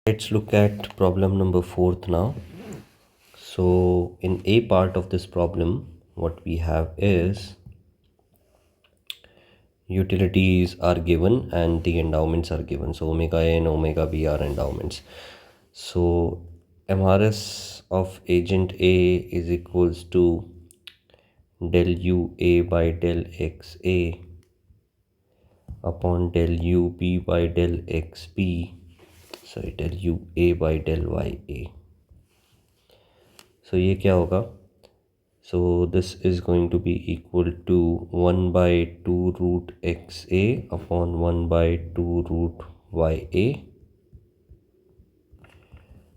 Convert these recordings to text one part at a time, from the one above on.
Let's look at problem number 4 now. So in A part of this problem, what we have is utilities are given and the endowments are given. So omega A and omega B are endowments. So MRS of agent A is equals to del UA by del XA upon del UB by del XB, sorry, del UA by del YA. So ये क्या होगा? So this is going to be equal to 1 by 2 root XA upon 1 by 2 root YA.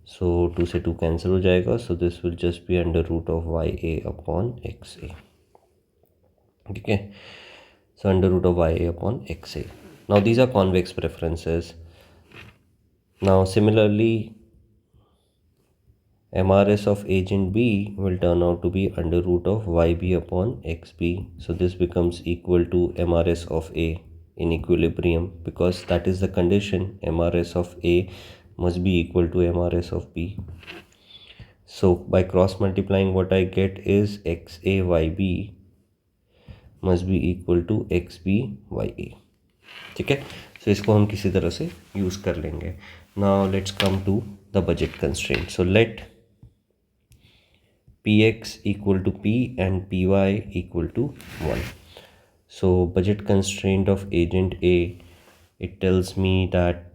So 2 से 2 cancel हो जाएगा. So this will just be under root of YA upon XA. Okay. So under root of YA upon XA. Now these are convex preferences. Now similarly, MRS of agent B will turn out to be under root of YB upon XB. So this becomes equal to MRS of A in equilibrium, because that is the condition. MRS of A must be equal to MRS of B. So by cross multiplying, what I get is XAYB must be equal to XBYA. ठीक है, so इसको हम किसी तरह से use कर लेंगे. Now let's come to the budget constraint. So let Px equal to P and Py equal to 1. So budget constraint of agent A, it tells me that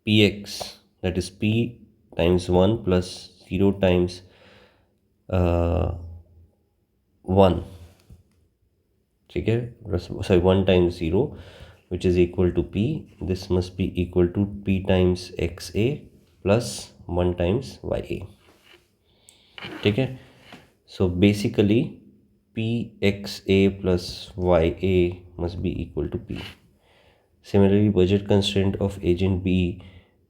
Px, that is P times 1 plus 0 times 1, okay? Sorry, 1 times 0, which is equal to P. This must be equal to P times XA plus 1 times YA. ठीक है. So basically PXA plus YA must be equal to P. Similarly, budget constraint of agent B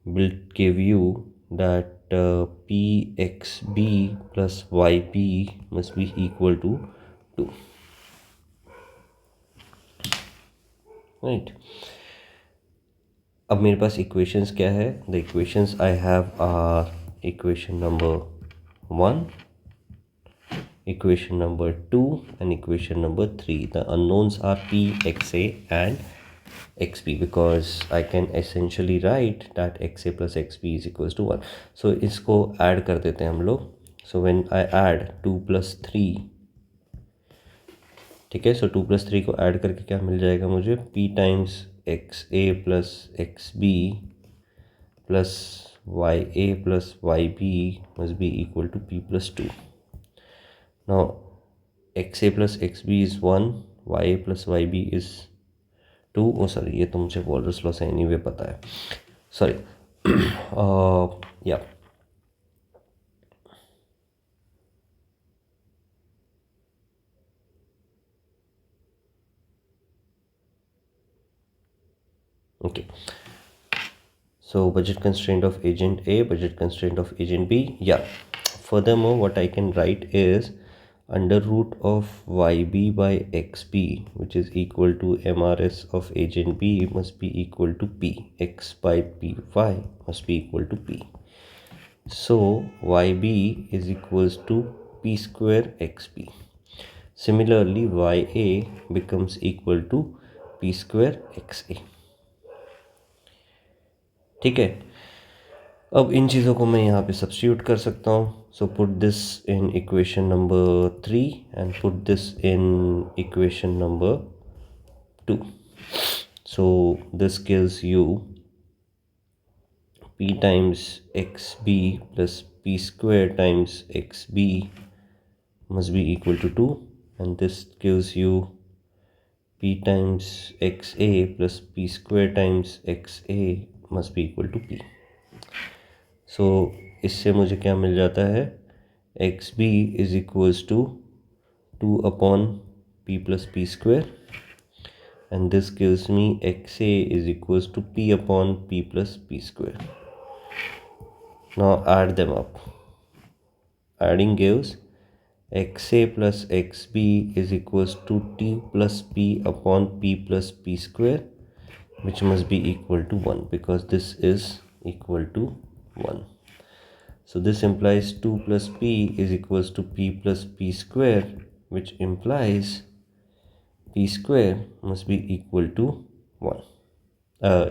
will give you that PXB plus YB must be equal to 2. Right. अब मेरे पास equations क्या है? The equations I have are equation number 1, equation number 2 and equation number 3. The unknowns are P, XA and XB, because I can essentially write that XA plus XB is equals to 1. So इसको add कर देते हैं हम लोग. So when I add 2 plus 3, ठीक है, so 2 plus 3 को add करके क्या मिल जाएगा मुझे? P times XA plus XB plus YA plus YB must be equal to P plus 2. Now XA plus XB is 1, YA plus YB is 2. Oh sorry, ये तो मुझे वॉल्टर्स लॉ से anyway पता है. Sorry. Yeah. Okay. So budget constraint of agent A, budget constraint of agent B. Yeah. Furthermore, what I can write is under root of YB by XB, which is equal to MRS of agent B, must be equal to P. X by Py must be equal to P. So YB is equals to P square XB. Similarly, YA becomes equal to P square XA. ठीक है. अब इन चीज़ों को मैं यहाँ पे substitute कर सकता हूँ. So put this in equation number 3 and put this in equation number 2. So this gives you P times XB plus P square times XB must be equal to 2, and this gives you P times XA plus P square times XA must be equal to P. So इससे मुझे क्या मिल जाता है? XB is equals to 2 upon P plus P square, and this gives me XA is equals to P upon P plus P square. Now add them up. Adding gives XA plus XB is equals to T plus P upon P plus P square, which must be equal to 1 because this is equal to 1. So this implies 2 plus p is equals to p plus p square, which implies p square must be equal to 1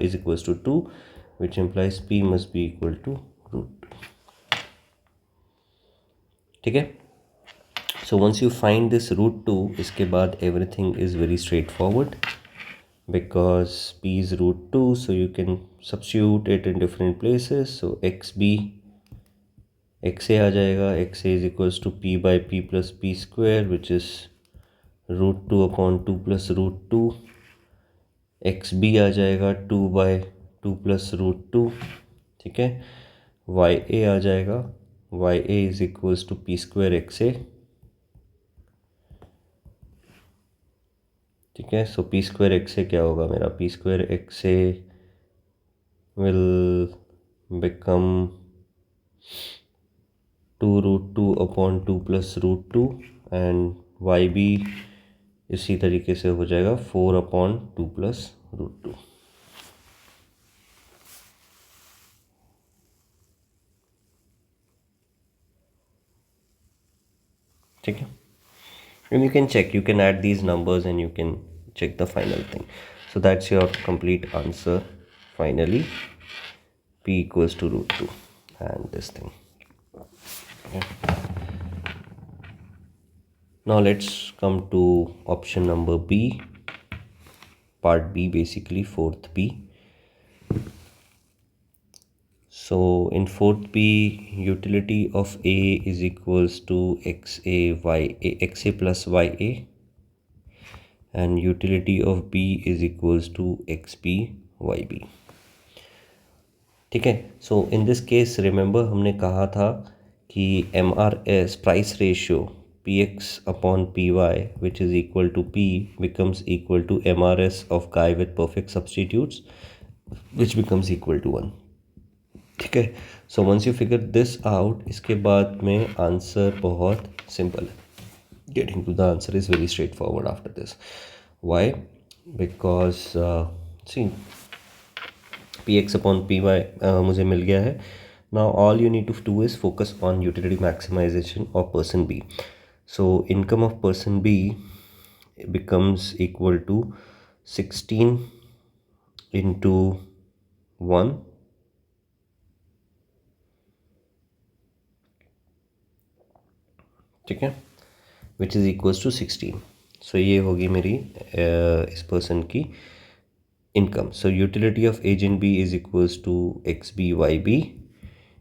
is equals to 2, which implies p must be equal to root 2. ठीक है. So once you find this root 2, इसके बाद everything is very straightforward because p is root 2, so you can substitute it in different places. So xb xa आ जाएगा, xa is equals to p by p plus p square, which is root 2 upon 2 plus root 2. xb आ जाएगा 2 by 2 plus root 2. ठीक है. ya आ जाएगा, ya is equals to p square xa. ठीक है. सो P square X से क्या होगा मेरा, पी स्क्वायर एक्स से will become 2 root 2 upon 2 plus root 2 and Y B इसी तरीके से हो जाएगा 4 अपॉन 2 प्लस रूट 2. ठीक है. And you can check, you can add these numbers and you can check the final thing. So that's your complete answer finally, p equals to root 2 and this thing. Okay. Now let's come to option number B, part B, basically fourth B. So in fourth B, utility of A is equals to xa plus ya, and utility of B is equals to xb yb. ठीक है. So in this case remember हमने कहा था कि MRS price ratio px upon py, which is equal to p, becomes equal to MRS of chi with perfect substitutes, which becomes equal to 1. ठीक है. So once you figure this out, इसके बाद में answer बहुत simple है. Getting to the answer is very straightforward after this. Why? Because see P X upon P Y मुझे मिल गया है. Now all you need to do is focus on utility maximisation of person B. So income of person B becomes equal to 16 into 1 ठीक है, which is equals to 16. So ये होगी मेरी इस पर्सन की income. So utility of agent B is equals to X B Y B.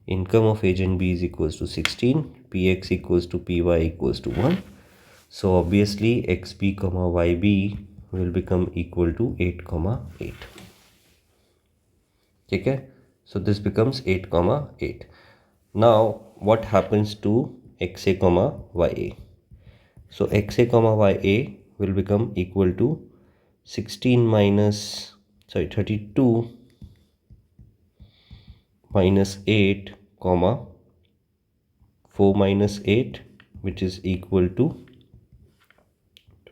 Income of agent B is equals to 16. P X equals to P Y equals to 1. So obviously X B comma Y B will become equal to 8,8. ठीक है. So this becomes 8,8. Now what happens to xa comma ya? So xa comma ya will become equal to 32 minus 8 comma 4 minus 8, which is equal to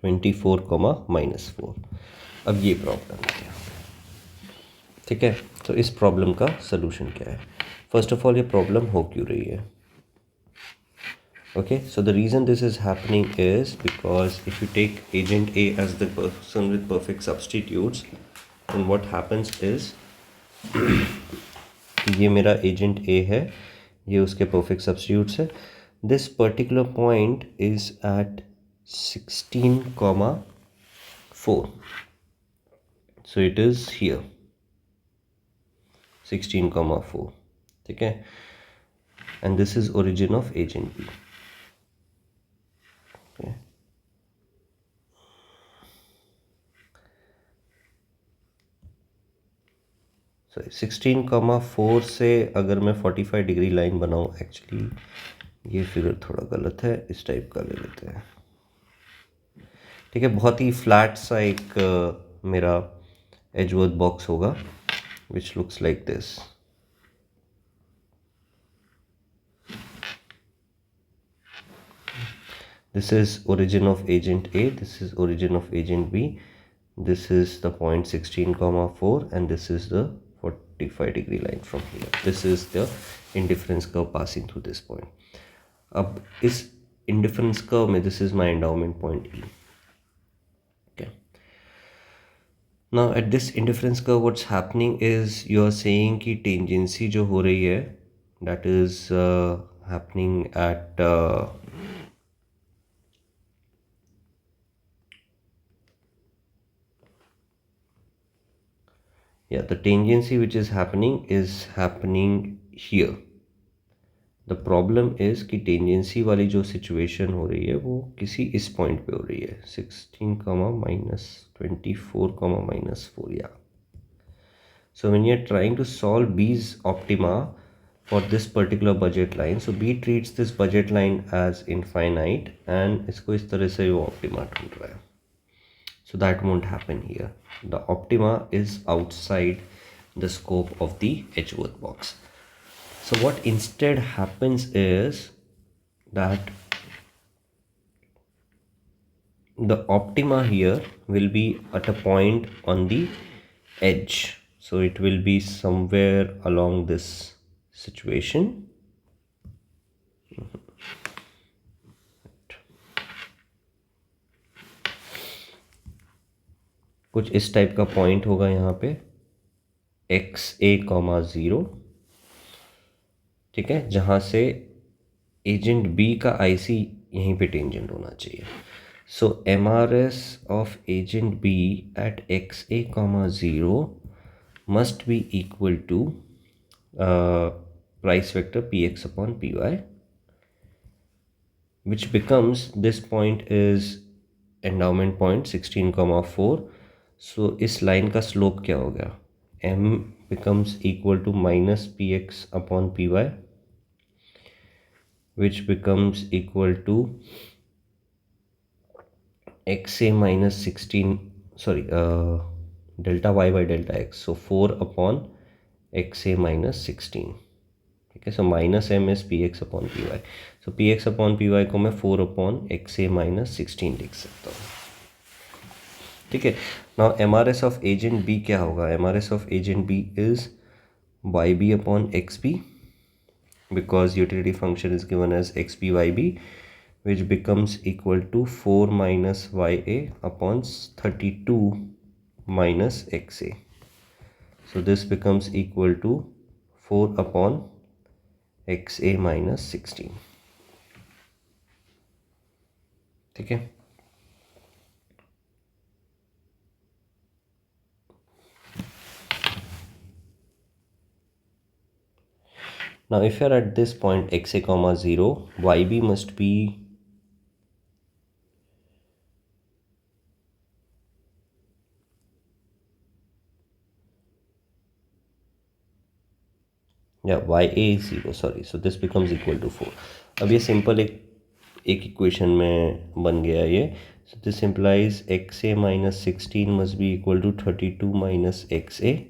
24 comma minus 4. अब ये problem है. ठीक है. तो इस problem का सलूशन क्या है? फर्स्ट ऑफ ऑल ये प्रॉब्लम हो क्यों रही है? Okay, so the reason this is happening is because if you take agent A as the person with perfect substitutes, then what happens is ये मेरा agent A है, ये उसके perfect substitutes है. This particular point is at 16,4. So it is here 16,4. ठीक है. And this is origin of agent B. Okay. So 16,4 से अगर मैं 45 डिग्री लाइन बनाऊँ, एक्चुअली ये फिगर थोड़ा गलत है, इस टाइप का ले लेते हैं. ठीक है. बहुत ही फ्लैट सा एक मेरा एजवर्थ बॉक्स होगा which looks like this. This is origin of agent A, this is origin of agent B, This is the point 16 comma 4 and this is the 45-degree line from here. This is the indifference curve passing through this point. अब इस indifference curve में this is my endowment point E. Okay. Now at this indifference curve what's happening is you are saying कि tangency जो हो रही है that is happening at the tangency which is happening here. The problem is कि tangency वाली जो situation हो रही है वो किसी इस पॉइंट पे हो रही है 16 comma minus 24 comma minus 4 yeah. So when you're trying to solve B's optima for this particular budget line, so B treats this budget line as infinite and इसको इस तरह से वो optima ढूंढ रहा है. So that won't happen here. The optima is outside the scope of the Edgeworth box. So what instead happens is that the optima here will be at a point on the edge. So it will be somewhere along this situation. कुछ इस type का point होगा यहाँ पे XA, 0, ठीक है, जहाँ से एजेंट बी का IC यहीं पे टेंजेंट होना चाहिए. So MRS of agent B at XA, 0 must be equal to price vector Px upon Py, which becomes, this point is endowment point 16, 4. So इस लाइन का स्लोप क्या हो गया? M becomes equal to minus Px upon Py, which becomes equal to XA minus 16, sorry, delta Y by delta X. So 4 upon XA minus 16. Okay, so minus M is Px upon Py. So Px upon Py को मैं 4 upon XA minus 16 लिख सकता हूँ. ठीक है. Now MRS of agent B क्या होगा? MRS of agent B is YB upon XB, because utility function is given as XB YB, which becomes equal to 4 minus YA upon 32 minus XA. So this becomes equal to 4 upon XA minus 16. ठीक है. Now if you are at this point XA, 0, YB must be YA is 0, sorry. So this becomes equal to 4. अब ये simple एक equation में बन गया ये. So this implies XA minus 16 must be equal to 32 minus XA,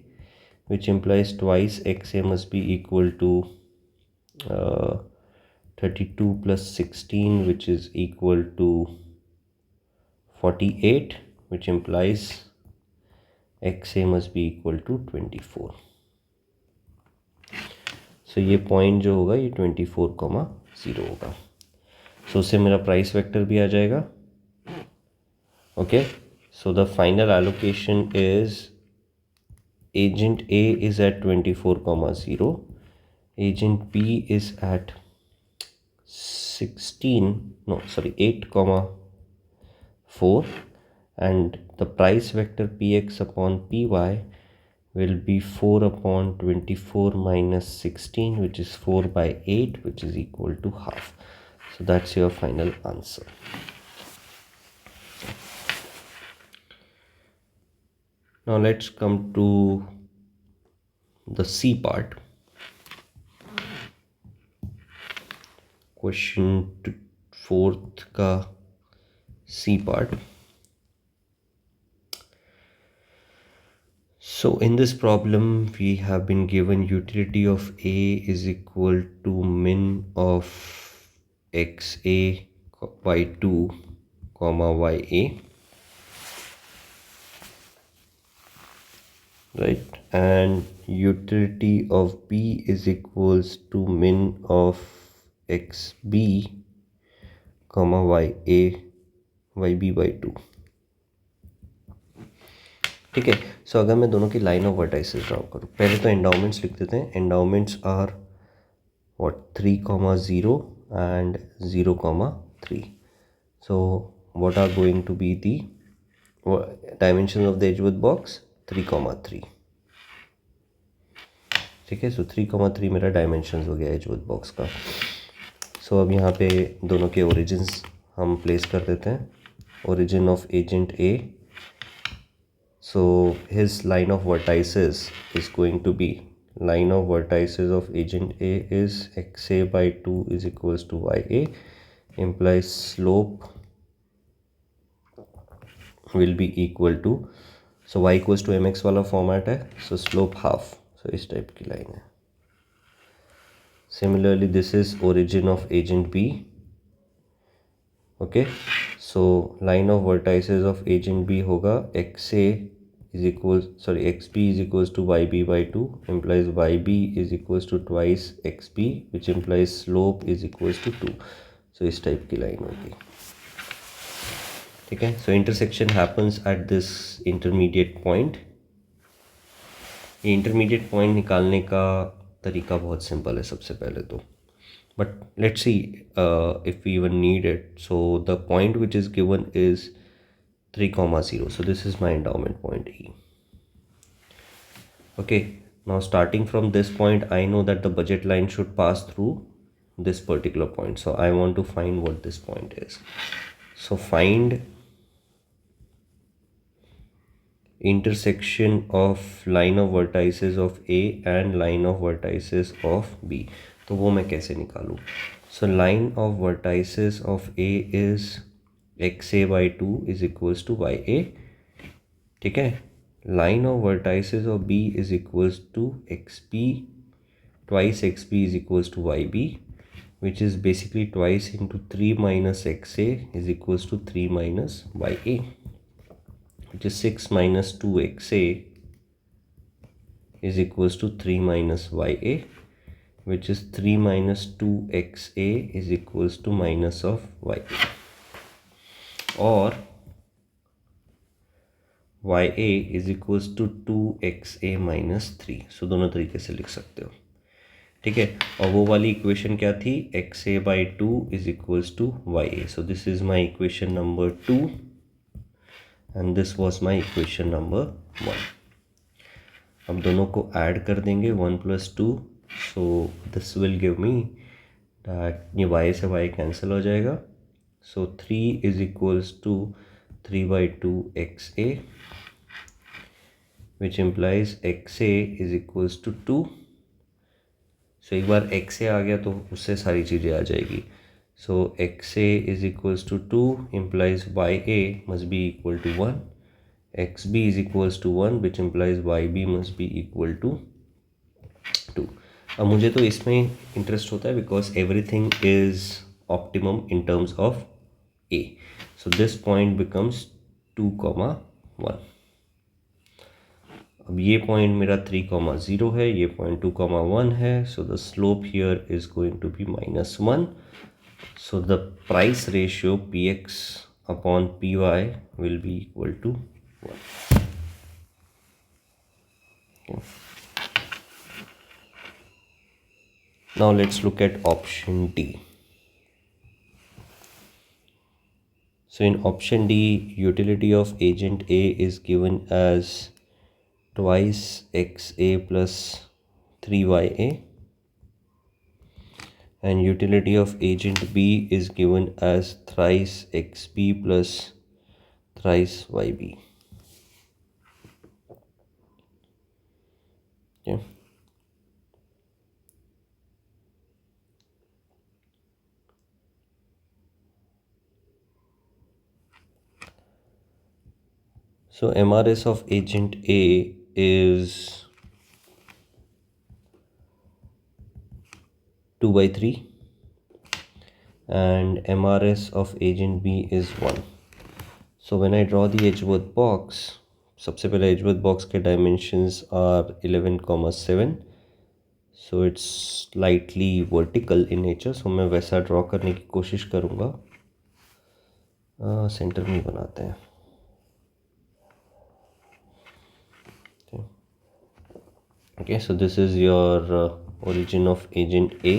which implies twice XA must be equal to 32 plus 16, which is equal to 48, which implies XA must be equal to 24. So ये point जो होगा ये 24,0 होगा. So उससे मेरा price vector भी आ जाएगा. Okay, so the final allocation is agent A is at 24,0, agent B is at 8,4, and the price vector Px upon Py will be 4 upon 24 minus 16, which is 4 by 8, which is equal to half. So that's your final answer. Now let's come to the C part. Question 4th का C part. So in this problem we have been given utility of A is equal to min of XA by 2 comma YA. right? And utility of B is equals to min of xb comma yb/2. ठीक है. सो अगर मैं दोनों की line of vertices draw करूँ, पहले तो endowments लिख देते हैं. Endowments are what 3,0 and 0,3. So what are going to be the dimensions of the Edgeworth box? 3,3. ठीक है. सो 3,3 मेरा डायमेंशंस हो गया एजवर्थ बॉक्स का. सो अब यहाँ पे दोनों के ओरिजिन्स हम प्लेस कर देते हैं. Origin of agent A, so his line of vertices is going to be, line of vertices of agent A is xa/2 is equals to ya, implies slope will be equal to, so y equals to mx वाला format है, so slope half. So इस type की line है. Similarly this is origin of agent B. Okay, so line of vertices of agent B होगा xa is equals, sorry, xb is equals to yb/2, implies yb is equals to twice xb, which implies slope is equals to 2. So इस type की line होगी. ठीक है. So intersection happens at this intermediate point. ये intermediate point निकालने का तरीका बहुत सिंपल है सबसे पहले तो, but let's see if we even need it. So the point which is given is 3,0. So this is my endowment point E. Okay, now starting from this point, I know that the budget line should pass through this particular point. So I want to find what this point is. So find intersection of line of vertices of A and line of vertices of B. तो वो मैं कैसे निकालूँ? So line of vertices of A is xa/2 is equals to ya. ठीक है. Line of vertices of B is equals to xb, twice xb is equals to yb, which is basically twice into 3 minus xa is equals to 3 minus ya, which is 6 minus 2xa is equals to 3 minus ya, which is 3 minus 2xa is equals to minus of ya, or ya is equals to 2xa minus 3. So दोनों तरीके से लिख सकते हो. ठीक है. और वो वाली इक्वेशन क्या थी? xa/2 is equals to ya. So this is my equation number 2 and this was my equation number 1. अब दोनों को ऐड कर देंगे 1 plus 2. So this will give me that ये y से y कैंसिल हो जाएगा. So 3 is equals to 3/2 xa, which implies xa is equals to 2. So एक बार xa आ गया तो उससे सारी चीज़ें आ जाएगी. So xa is equals to 2 implies ya must be equal to 1. xb is equals to 1, which implies yb must be equal to 2. अब मुझे तो इसमें इंटरेस्ट होता है because everything is optimum in terms of a. So this point becomes 2,1. अब ये point मेरा 3,0 है, ये पॉइंट 2,1 है. So the slope here is going to be -1. So the price ratio px upon py will be equal to 1. Okay. Now let's look at option D. So in option D, utility of agent A is given as twice xa plus 3ya, and utility of agent B is given as thrice xb plus thrice yb. Okay. So MRS of agent A is 2/3 and MRS of agent B is 1. So when I draw the Edgeworth box, सबसे पहले Edgeworth box के dimensions are 11,7, so it's slightly vertical in nature, so मैं वैसा draw करने की कोशिश करूँगा। Centre में ही बनाते हैं। Okay, so this is your origin of agent A.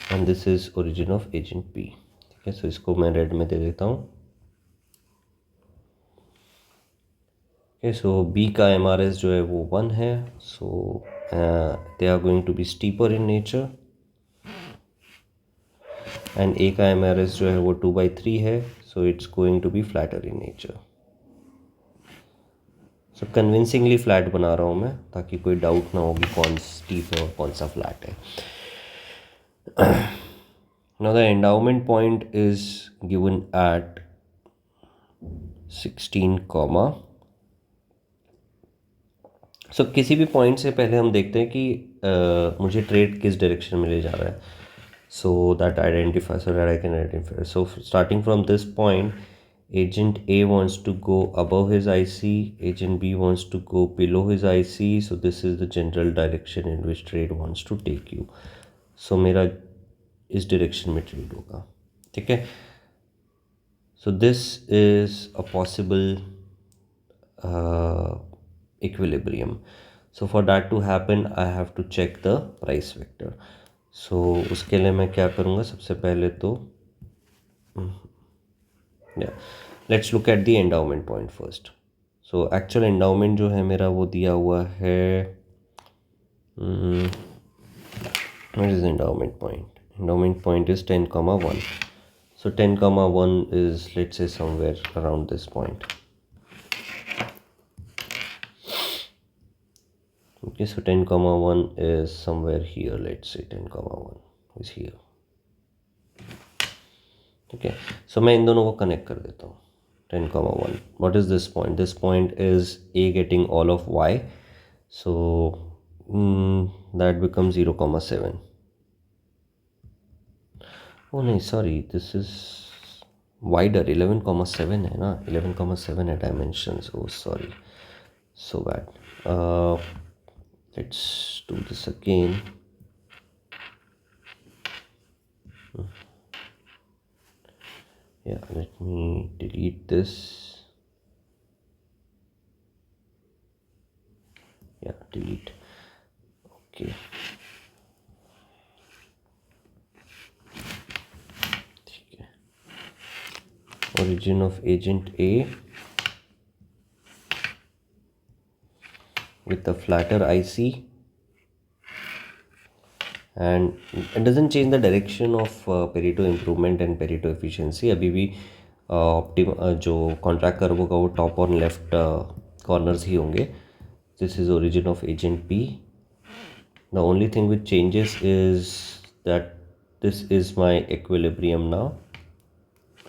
And this is origin of agent B. ठीक है, so इसको मैं रेड में दे देता हूँ। Okay, so B का MRS जो है वो 1 है, so they are going to be steeper in nature. And A का MRS जो है वो 2/3 है, so it's going to be flatter in nature. So convincingly flat बना रहा हूँ मैं, ताकि कोई डाउट ना हो कि कौन स्टीप है और कौन सा फ्लैट है। Now the endowment point is given at 16, so किसी भी पॉइंट से पहले हम देखते हैं कि मुझे ट्रेड किस डायरेक्शन में ले जा रहा है, so that I can identify. So starting from this point, agent A wants to go above his IC, agent B wants to go below his IC, so this is the general direction in which trade wants to take you. So मेरा इस direction में trade होगा, ठीक है। So this is a possible equilibrium. So for that to happen, I have to check the price vector. So उसके लिए मैं क्या करूँगा, सबसे पहले तो let's look at the endowment point first. So actual endowment जो है मेरा वो दिया हुआ है, what is the endowment point? Endowment point is 10,1. So 10,1 is, let's say, somewhere around this point. Okay, so 10,1 is somewhere here. Let's say 10,1 is here. Okay, so मैं इन दोनों को कनेक्ट कर देता हूँ। 10,1. What is this point? This point is A getting all of Y. So that becomes 0,7. Oh नहीं, sorry, this is wider. 11,7 है ना, 11,7 है dimensions. Oh sorry, so bad. Let's do this again. Yeah, let me delete this. Yeah, delete. Okay. Origin of agent A with the flatter IC, and it doesn't change the direction of Pareto improvement and Pareto efficiency. अभी भी जो contract curve होगा वो top और left corners ही होंगे. This is origin of agent P. The only thing which changes is that this is my equilibrium now.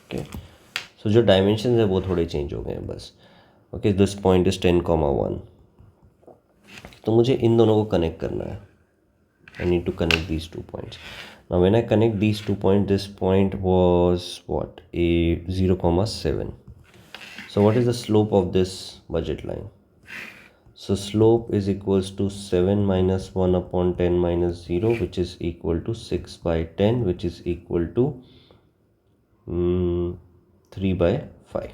Okay, so जो dimensions है वो थोड़े चेंज हो गए हैं बस. Okay, this point is 10,1. तो मुझे इन दोनों को कनेक्ट करना है. I need to connect these 2 points. Now when I connect these 2 points, this point was what? A 0,7. So what is the slope of this budget line? So slope is equals to 7 minus 1 upon 10 minus 0, which is equal to 6 by 10, which is equal to 3 by 5.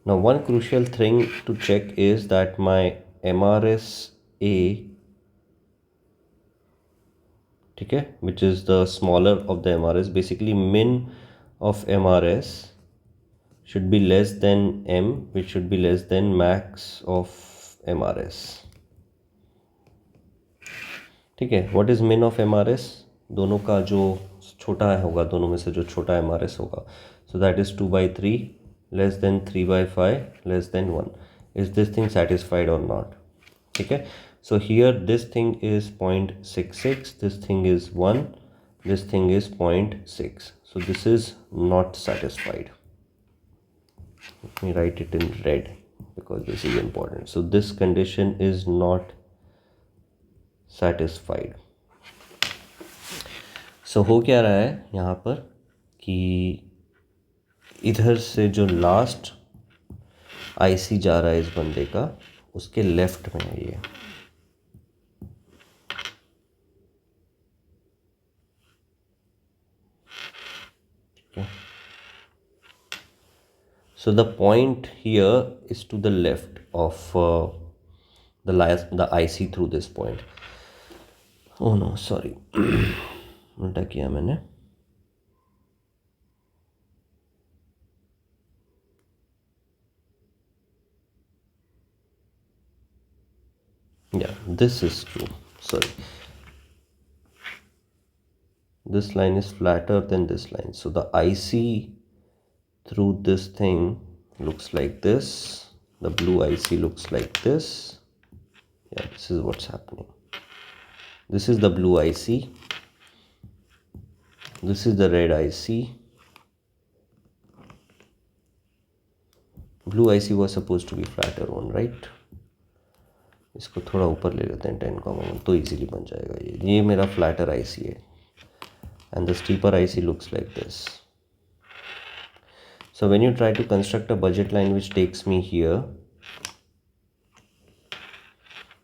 Now one crucial thing to check is that my MRS A, ठीक है, which is the smaller of the MRS, basically min of MRS should be less than M, which should be less than max of MRS. ठीक है, what is min of MRS? दोनों का जो छोटा होगा, दोनों में से जो छोटा MRS होगा, so that is 2/3 less than 3/5 less than 1. Is this thing satisfied or not? ठीक है, so here this thing is 0.66, this thing is 1, this thing is 0.6, so this is not satisfied. Let me write it in red because this is important. So this condition is not satisfied. सो हो क्या रहा है यहाँ पर कि इधर से जो लास्ट आईसी जा रहा है इस बंदे का, उसके लेफ्ट में है ये। So the point here is to the left of the IC through this point. Oh no, sorry. उल्टा किया मैंने. Yeah, this is true. Sorry. This line is flatter than this line. So the IC through this thing looks like this. The blue IC looks like this. Yeah, this is what's happening. This is the blue IC. This is the red IC. Blue IC was supposed to be flatter one, right? इसको थोड़ा ऊपर ले लेते हैं 10, तो easily बन जाएगा ये मेरा फ्लैटर आईसी है and the steeper IC looks like this. So when you try to construct a budget line which takes me here,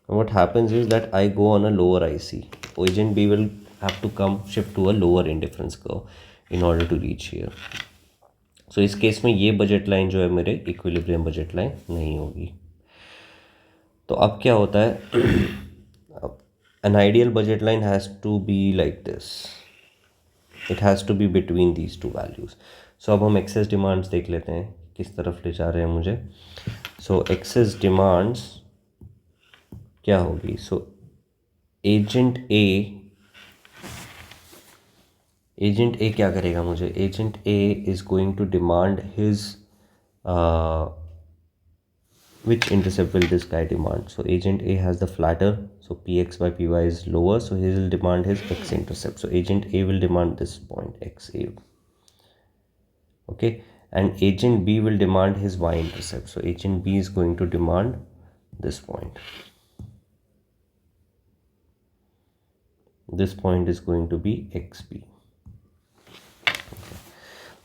what happens is that I go on a lower IC. Agent B will have to come shift to a lower indifference curve in order to reach here. So इस case में ये budget line जो है मेरे equilibrium budget line नहीं होगी. तो अब क्या होता है, an ideal budget line has to be like this. It has to be between these two values. So अब हम excess demands देख लेते हैं किस तरफ ले जा रहे हैं मुझे. So excess demands क्या होगी? So agent A क्या करेगा मुझे? Agent A is going to demand his which intercept will this guy demand? So agent A has the flatter, so Px by Py is lower, so he will demand his X intercept. So agent A will demand this point XA. Okay, and agent B will demand his Y intercept. So agent B is going to demand this point. This point is going to be XB.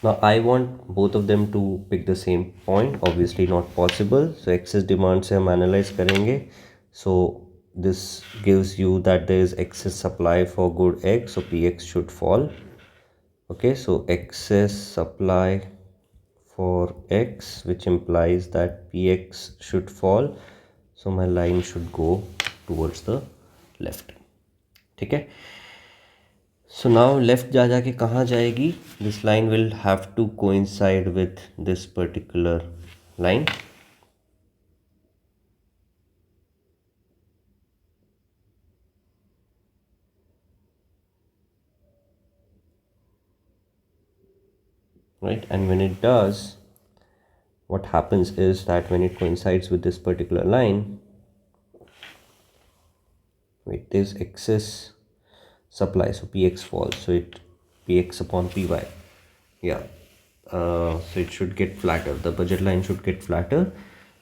Now I want both of them to pick the same point. Obviously not possible. So excess demand से हम analyze करेंगे. So this gives you that there is excess supply for good X. So Px should fall. Okay. So excess supply for X, which implies that Px should fall. So my line should go towards the left. ठीक है. So now left जा के कहाँ जाएगी? This line will have to coincide with this particular line. Right, and when it does, what happens is that when it coincides with this particular line, wait, there's excess supply, so Px falls, so it Px upon Py, yeah, so it should get flatter, the budget line should get flatter,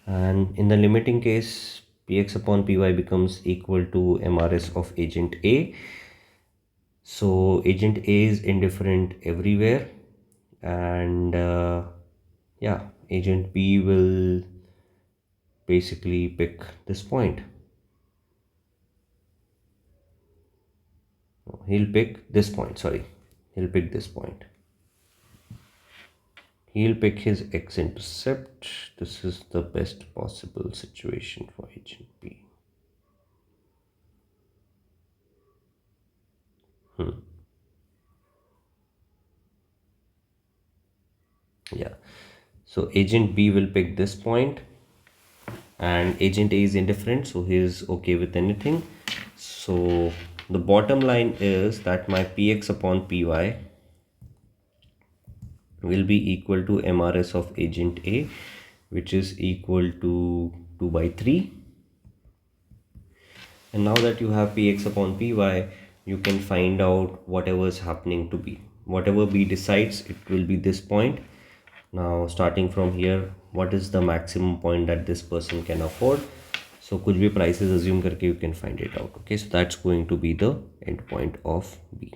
and in the limiting case Px upon Py becomes equal to MRS of agent A. So agent A is indifferent everywhere, and yeah, agent B will basically pick this point. He'll pick this point, sorry, he'll pick this point. He'll pick his x-intercept. This is the best possible situation for agent B. Yeah, so agent B will pick this point, and agent A is indifferent, so he is okay with anything. So the bottom line is that my Px upon Py will be equal to MRS of agent A, which is equal to 2 by 3. And now that you have Px upon Py, you can find out whatever is happening to B. Whatever B decides, it will be this point. Now starting from here, what is the maximum point that this person can afford? So कुछ भी prices assume करके you can find it out. Okay, so that's going to be the end point of B.